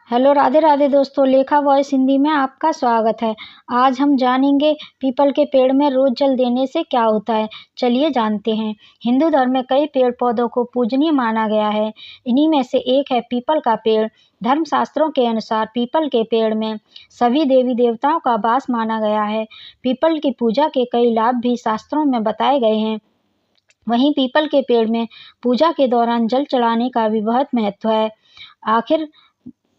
Hello, Radhe Radhe दोस्तों। लेखा voice Hindi में आपका स्वागत है। आज हम जानेंगे पीपल के पेड़ में रोज जल देने से क्या होता है। चलिए जानते हैं। हिंदू धर्म में कई पेड़ पौधों को पूजनीय माना गया है। इन्हीं में से एक है पीपल का पेड़। धर्मशास्त्रों के अनुसार पीपल के पेड़ में सभी देवी देवताओं का वास माना गया है। पीपल की पूजा के कई लाभ भी शास्त्रों में बताए गए हैं। वहीं पीपल के पेड़ में पूजा के दौरान जल चढ़ाने का भी बहुत महत्व है। आखिर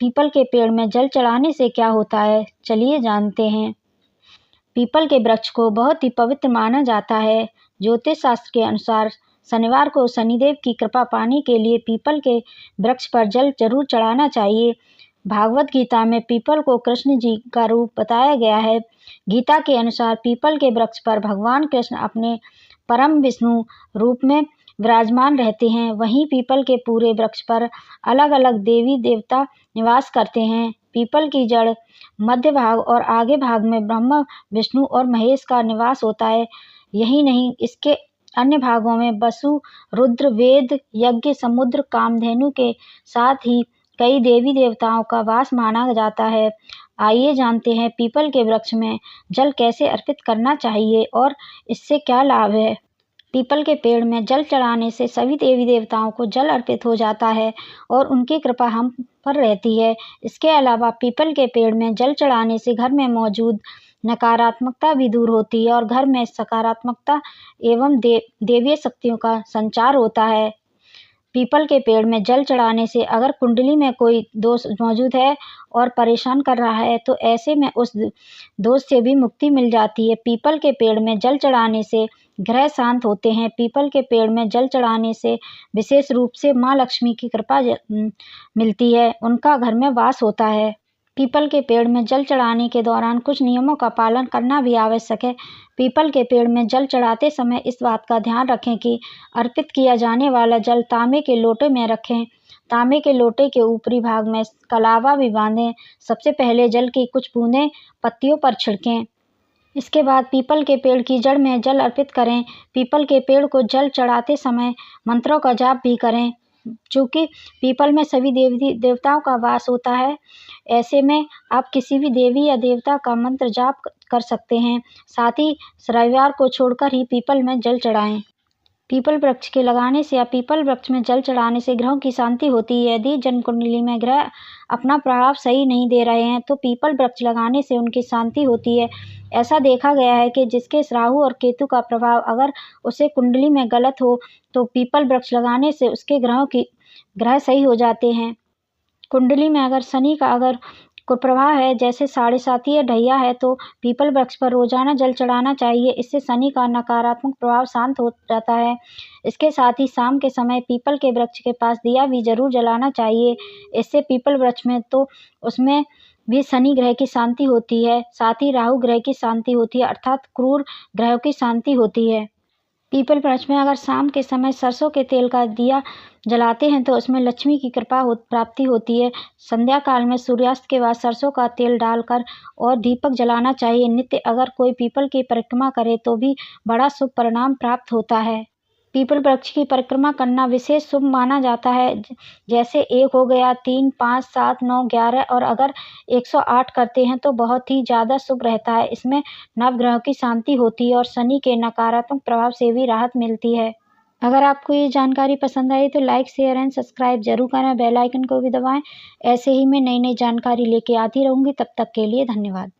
पीपल के पेड़ में जल चढ़ाने से क्या होता है, चलिए जानते हैं। पीपल के वृक्ष को बहुत ही पवित्र माना जाता है। ज्योतिष शास्त्र के अनुसार शनिवार को शनिदेव की कृपा पाने के लिए पीपल के वृक्ष पर जल जरूर चढ़ाना चाहिए। भागवत गीता में पीपल को कृष्ण जी का रूप बताया गया है। गीता के अनुसार पीपल के वृक्ष पर भगवान कृष्ण अपने परम विष्णु रूप में विराजमान रहते हैं। वहीं पीपल के पूरे वृक्ष पर अलग अलग देवी देवता निवास करते हैं। पीपल की जड़, मध्य भाग और आगे भाग में ब्रह्मा, विष्णु और महेश का निवास होता है। यही नहीं, इसके अन्य भागों में वसु, रुद्र, वेद, यज्ञ, समुद्र, कामधेनु के साथ ही कई देवी देवताओं का वास माना जाता है। आइए जानते हैं पीपल के वृक्ष में जल कैसे अर्पित करना चाहिए और इससे क्या लाभ है। पीपल के पेड़ में जल चढ़ाने से सभी देवी देवताओं को जल अर्पित हो जाता है और उनकी कृपा हम पर रहती है। इसके अलावा पीपल के पेड़ में जल चढ़ाने से घर में मौजूद नकारात्मकता भी दूर होती है और घर में सकारात्मकता एवं देवीय शक्तियों का संचार होता है। पीपल के पेड़ में जल चढ़ाने से अगर कुंडली में कोई दोष मौजूद है और परेशान कर रहा है तो ऐसे में उस दोष से भी मुक्ति मिल जाती है। पीपल के पेड़ में जल चढ़ाने से ग्रह शांत होते हैं। पीपल के पेड़ में जल चढ़ाने से विशेष रूप से माँ लक्ष्मी की कृपा मिलती है, उनका घर में वास होता है। पीपल के पेड़ में जल चढ़ाने के दौरान कुछ नियमों का पालन करना भी आवश्यक है। पीपल के पेड़ में जल चढ़ाते समय इस बात का ध्यान रखें कि अर्पित किया जाने वाला जल तांबे के लोटे में रखें। तांबे के लोटे के ऊपरी भाग में कलावा भी बांधें। सबसे पहले जल की कुछ बूंदें पत्तियों पर छिड़कें। इसके बाद पीपल के पेड़ की जड़ में जल अर्पित करें। पीपल के पेड़ को जल चढ़ाते समय मंत्रों का जाप भी करें। चूँकि पीपल में सभी देवी देवताओं का वास होता है, ऐसे में आप किसी भी देवी या देवता का मंत्र जाप कर सकते हैं। साथ ही रविवार को छोड़कर ही पीपल में जल चढ़ाएं। पीपल वृक्ष के लगाने से या पीपल वृक्ष में जल चढ़ाने से ग्रहों की शांति होती है। यदि जन्म कुंडली में ग्रह अपना प्रभाव सही नहीं दे रहे हैं तो पीपल वृक्ष लगाने से उनकी शांति होती है। ऐसा देखा गया है कि जिसके राहु और केतु का प्रभाव अगर उसे कुंडली में गलत हो तो पीपल वृक्ष लगाने से उसके ग्रह सही हो जाते हैं। कुंडली में अगर शनि का अगर कुप्रभाव है, जैसे 7.5 या ढैया है, तो पीपल वृक्ष पर रोजाना जल चढ़ाना चाहिए। इससे शनि का नकारात्मक प्रभाव शांत हो जाता है। इसके साथ ही शाम के समय पीपल के वृक्ष के पास दिया भी जरूर जलाना चाहिए। इससे पीपल वृक्ष में तो उसमें भी शनि ग्रह की शांति होती है, साथ ही राहु ग्रह की शांति होती है, अर्थात क्रूर ग्रहों की शांति होती है। पीपल वृक्ष में अगर शाम के समय सरसों के तेल का दिया जलाते हैं तो उसमें लक्ष्मी की कृपा प्राप्ति होती है। संध्या काल में सूर्यास्त के बाद सरसों का तेल डालकर और दीपक जलाना चाहिए। नित्य अगर कोई पीपल की परिक्रमा करे तो भी बड़ा शुभ परिणाम प्राप्त होता है। पीपल वृक्ष की परिक्रमा करना विशेष शुभ माना जाता है। जैसे 1 हो गया, 3, 5, 7, 9, 11 और अगर 108 करते हैं तो बहुत ही ज़्यादा शुभ रहता है। इसमें नवग्रहों की शांति होती है और शनि के नकारात्मक प्रभाव से भी राहत मिलती है। अगर आपको ये जानकारी पसंद आई तो लाइक, शेयर एंड सब्सक्राइब जरूर करें। बेल आइकन को भी दबाएं। ऐसे ही मैं नई नई जानकारी लेके आती रहूँगी। तब तक के लिए धन्यवाद।